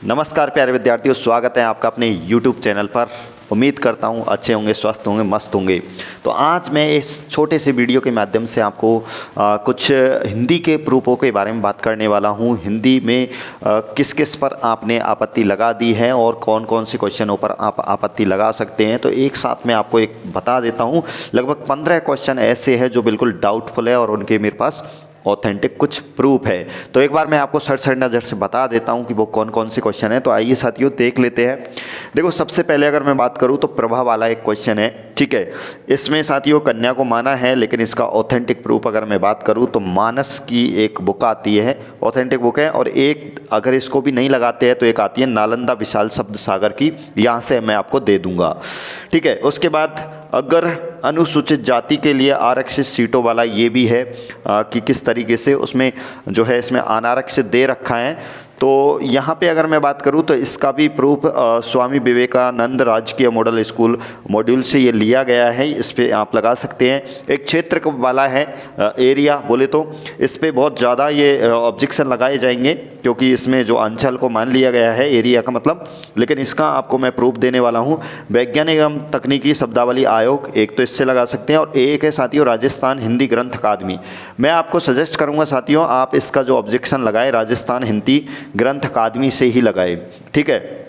नमस्कार प्यारे विद्यार्थियों, स्वागत है आपका अपने YouTube चैनल पर। उम्मीद करता हूँ अच्छे होंगे, स्वस्थ होंगे, मस्त होंगे। तो आज मैं इस छोटे से वीडियो के माध्यम से आपको कुछ हिंदी के प्रूफों के बारे में बात करने वाला हूँ। हिंदी में किस किस पर आपने आपत्ति लगा दी है और कौन कौन से क्वेश्चनों पर आप आपत्ति लगा सकते हैं। तो एक साथ मैं आपको एक बता देता हूँ। लगभग 15 क्वेश्चन ऐसे हैं जो बिल्कुल डाउटफुल है और उनके मेरे पास ऑथेंटिक कुछ प्रूफ है। तो एक बार मैं आपको सरसरी नज़र से बता देता हूं कि वो कौन कौन से क्वेश्चन है। तो आइए साथियों देख लेते हैं। देखो, सबसे पहले अगर मैं बात करूं तो प्रभा वाला एक क्वेश्चन है, ठीक है। इसमें साथियों कन्या को माना है, लेकिन इसका ऑथेंटिक प्रूफ अगर मैं बात करूं तो मानस की एक बुक आती है, ऑथेंटिक बुक है। और एक अगर इसको भी नहीं लगाते हैं तो एक आती है नालंदा विशाल शब्द सागर की, यहाँ से मैं आपको दे दूंगा, ठीक है। उसके बाद अगर अनुसूचित जाति के लिए आरक्षित सीटों वाला ये भी है कि किस तरीके से उसमें जो है इसमें अनारक्षित दे रखा है। तो यहाँ पे अगर मैं बात करूँ तो इसका भी प्रूफ स्वामी विवेकानंद राजकीय मॉडल स्कूल मॉड्यूल से ये लिया गया है, इस पर आप लगा सकते हैं। एक क्षेत्र वाला है, एरिया बोले तो इस पर बहुत ज़्यादा ये ऑब्जेक्शन लगाए जाएंगे क्योंकि इसमें जो अंचल को मान लिया गया है एरिया का मतलब। लेकिन इसका आपको मैं प्रूफ देने वाला हूँ। वैज्ञानिक एवं तकनीकी शब्दावली आयोग, एक तो इससे लगा सकते हैं। और एक है साथियों राजस्थान हिंदी ग्रंथ अकादमी। मैं आपको सजेस्ट करूँगा साथियों आप इसका जो ऑब्जेक्शन लगाए राजस्थान हिंदी ग्रंथ अकादमी से ही लगाए, ठीक है।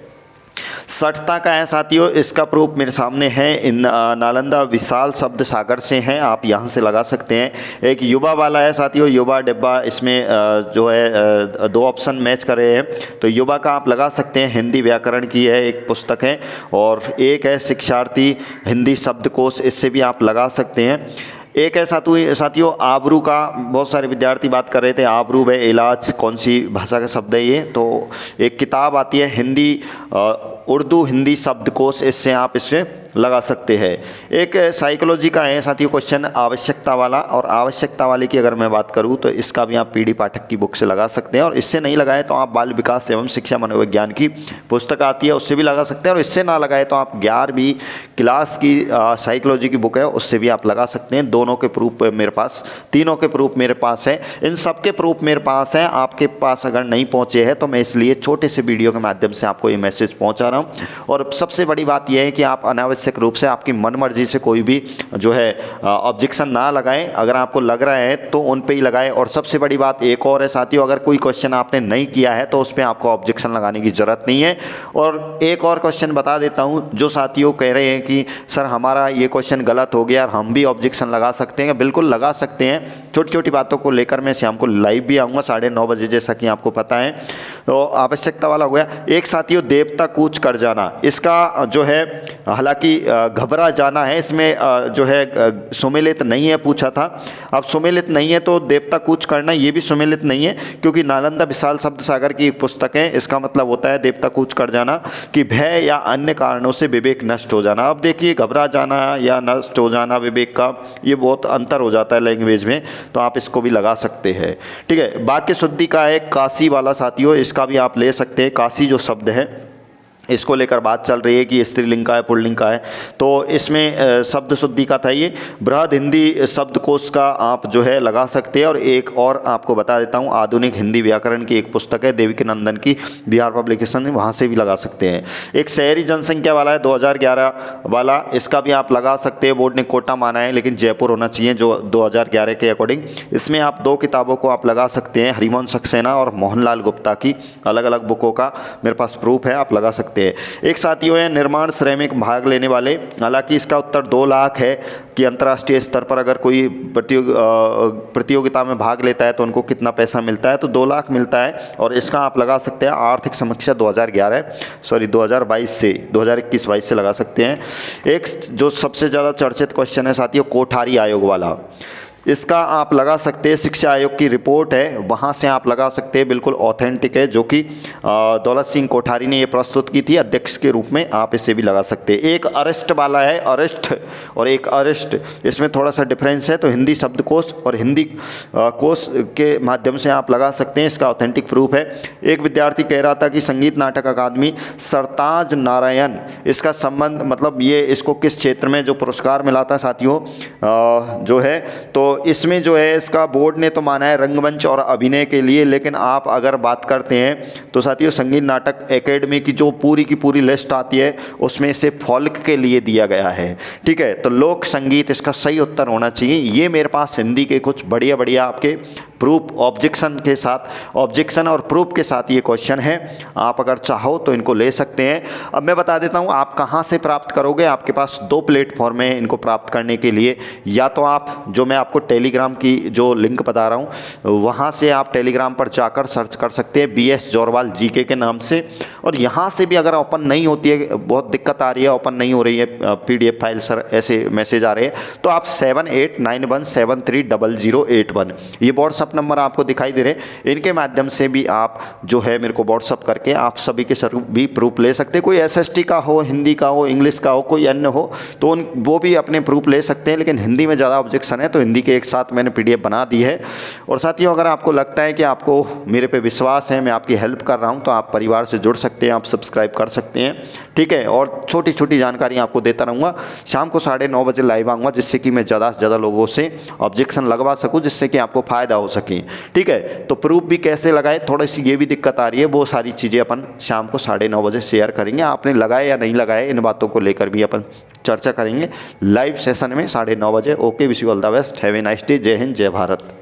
सठता का है साथियों, इसका प्रूफ मेरे सामने है, इन नालंदा विशाल शब्द सागर से हैं, आप यहाँ से लगा सकते हैं। एक युवा वाला है साथियों, युवा डिब्बा, इसमें जो है दो ऑप्शन मैच कर रहे हैं तो युवा का आप लगा सकते हैं, हिंदी व्याकरण की है एक पुस्तक है। और एक है शिक्षार्थी हिंदी शब्दकोश, इससे भी आप लगा सकते हैं। एक है साथियों आबरू का, बहुत सारे विद्यार्थी बात कर रहे थे आबरू व इलाज कौन सी भाषा का शब्द है ये। तो एक किताब आती है हिंदी उर्दू हिंदी शब्दकोश, इससे आप इससे लगा सकते हैं। एक साइकोलॉजी का है साथियों क्वेश्चन आवश्यकता वाला, और आवश्यकता वाले की अगर मैं बात करूं तो इसका भी आप पीडी पाठक की बुक से लगा सकते हैं। और इससे नहीं लगाए तो आप बाल विकास एवं शिक्षा मनोविज्ञान की पुस्तक आती है उससे भी लगा सकते हैं। और इससे ना लगाए तो आप 11वीं क्लास की साइकोलॉजी की बुक है उससे भी आप लगा सकते हैं। दोनों के प्रूफ मेरे पास, तीनों के प्रूफ मेरे पास है, इन सब के प्रूफ मेरे पास हैं। आपके पास अगर नहीं पहुँचे हैं तो मैं इसलिए छोटे से वीडियो के माध्यम से आपको ये मैसेज पहुँचा रहा हूँ। और सबसे बड़ी बात यह है कि आप अनावश्यक रूप से आपकी मनमर्जी से कोई भी जो है ऑब्जेक्शन ना लगाएं। अगर आपको लग रहा है तो उन पे ही लगाएं। और सबसे बड़ी बात एक और है साथियों, अगर कोई क्वेश्चन आपने नहीं किया है तो उस पर आपको ऑब्जेक्शन लगाने की ज़रूरत नहीं है। और एक और क्वेश्चन बता देता हूँ, जो साथियों कह रहे हैं कि सर हमारा ये क्वेश्चन गलत हो गया और हम भी ऑब्जेक्शन लगा सकते हैं, बिल्कुल लगा सकते हैं। छोटी छोटी बातों को लेकर मैं शाम को लाइव भी आऊँगा 9:30 बजे, जैसा कि आपको पता है। तो आवश्यकता वाला हो गया। एक साथियों देवता कूच कर जाना, इसका जो है हालांकि घबरा जाना है, इसमें जो है सुमेलित नहीं है पूछा था। अब सुमेलित नहीं है तो देवता कूच करना ये भी सुमेलित नहीं है, क्योंकि नालंदा विशाल शब्द सागर की एक पुस्तक है। इसका मतलब होता है देवता कूच कर जाना कि भय या अन्य कारणों से विवेक नष्ट हो जाना। अब देखिए घबरा जाना या नष्ट हो जाना विवेक का, ये बहुत अंतर हो जाता है लैंग्वेज में, तो आप इसको भी लगा सकते हैं, ठीक है। वाक्य शुद्धि का है काशी वाला साथियों, इसका भी आप ले सकते हैं। काशी जो शब्द है इसको लेकर बात चल रही है कि स्त्रीलिंग का है पुल्लिंग का है, तो इसमें शब्द शुद्धि का था ये। बृहद हिंदी शब्दकोश का आप जो है लगा सकते हैं। और एक और आपको बता देता हूँ, आधुनिक हिंदी व्याकरण की एक पुस्तक है देविकी नंदन की, बिहार पब्लिकेशन, वहाँ से भी लगा सकते हैं। एक शहरी जनसंख्या वाला है 2011 वाला, इसका भी आप लगा सकते हैं। बोर्ड ने कोटा माना है लेकिन जयपुर होना चाहिए जो 2011 के अकॉर्डिंग। इसमें आप 2 किताबों को आप लगा सकते हैं, हरिमोहन सक्सेना और मोहनलाल गुप्ता की अलग अलग बुकों का मेरे पास प्रूफ है, आप लगा सकते हैं। एक साथियों है निर्माण श्रमिक भाग लेने वाले, हालांकि इसका उत्तर 2 लाख है कि अंतर्राष्ट्रीय स्तर पर अगर कोई प्रतियोगिता में भाग लेता है तो उनको कितना पैसा मिलता है, तो 2 लाख मिलता है। और इसका आप लगा सकते हैं आर्थिक समीक्षा 2022 से 2021-22 से लगा सकते हैं। एक जो सबसे ज़्यादा चर्चित क्वेश्चन है साथियों कोठारी आयोग वाला, इसका आप लगा सकते हैं, शिक्षा आयोग की रिपोर्ट है वहाँ से आप लगा सकते हैं, बिल्कुल ऑथेंटिक है, जो कि दौलत सिंह कोठारी ने ये प्रस्तुत की थी अध्यक्ष के रूप में, आप इसे भी लगा सकते हैं। एक अरेस्ट वाला है, अरेस्ट और एक अरेस्ट, इसमें थोड़ा सा डिफरेंस है, तो हिंदी शब्दकोश और हिंदी कोश के माध्यम से आप लगा सकते हैं, इसका ऑथेंटिक प्रूफ है। एक विद्यार्थी कह रहा था कि संगीत नाटक अकादमी सरताज नारायण, इसका संबंध मतलब ये इसको किस क्षेत्र में जो पुरस्कार मिला था साथियों जो है, तो इसमें जो है इसका बोर्ड ने तो माना है रंगमंच और अभिनय के लिए, लेकिन आप अगर बात करते हैं तो साथियों संगीत नाटक एकेडमी की जो पूरी की पूरी लिस्ट आती है उसमें इसे फॉल्क के लिए दिया गया है। ठीक है, तो लोक संगीत इसका सही उत्तर होना चाहिए। ये मेरे पास हिंदी के कुछ बढ़िया बढ़िया आपके प्रूफ ऑब्जेक्शन के साथ, ऑब्जेक्शन और प्रूफ के साथ ये क्वेश्चन है। आप अगर चाहो तो इनको ले सकते हैं। अब मैं बता देता हूँ आप कहाँ से प्राप्त करोगे। आपके पास दो प्लेटफॉर्म है इनको प्राप्त करने के लिए। या तो आप जो मैं आपको टेलीग्राम की जो लिंक बता रहा हूँ वहाँ से आप टेलीग्राम पर जाकर सर्च कर सकते हैं BS जोरवाल GK के नाम से। और यहाँ से भी अगर ओपन नहीं होती है, बहुत दिक्कत आ रही है, ओपन नहीं हो रही है PDF फाइल सर ऐसे मैसेज आ रहे हैं, तो आप 7891730081 ये व्हाट्सअप नंबर आपको दिखाई दे रहे हैं, इनके माध्यम से भी आप जो है मेरे को व्हाट्सअप करके आप सभी के भी प्रूफ ले सकते हैं। कोई SST का हो, हिंदी का हो, इंग्लिश का हो, कोई अन्य हो तो वो भी अपने प्रूफ ले सकते हैं। लेकिन हिंदी में ज़्यादा ऑब्जेक्शन है तो हिंदी के एक साथ मैंने PDF बना दी है। और साथियों अगर आपको लगता है कि आपको मेरे पे विश्वास है, मैं आपकी हेल्प कर रहा हूँ, तो आप परिवार से जुड़ सकते हैं, आप सब्सक्राइब कर सकते हैं। ठीक है, और छोटी छोटी जानकारी आपको देता रहूँगा। शाम को 9:30 बजे लाइव आऊँगा जिससे कि मैं ज़्यादा से ज़्यादा लोगों से ऑब्जेक्शन लगवा सकूँ, जिससे कि आपको फ़ायदा हो सके। ठीक है, तो प्रूफ भी कैसे लगाए, थोड़ी सी ये भी दिक्कत आ रही है, वो सारी चीज़ें अपन शाम को 9:30 बजे शेयर करेंगे। आपने लगाए या नहीं लगाए इन बातों को लेकर भी अपन चर्चा करेंगे लाइव सेशन में 9:30 बजे। Okay, wish you all the best, have a nice day, जय हिंद, जय भारत।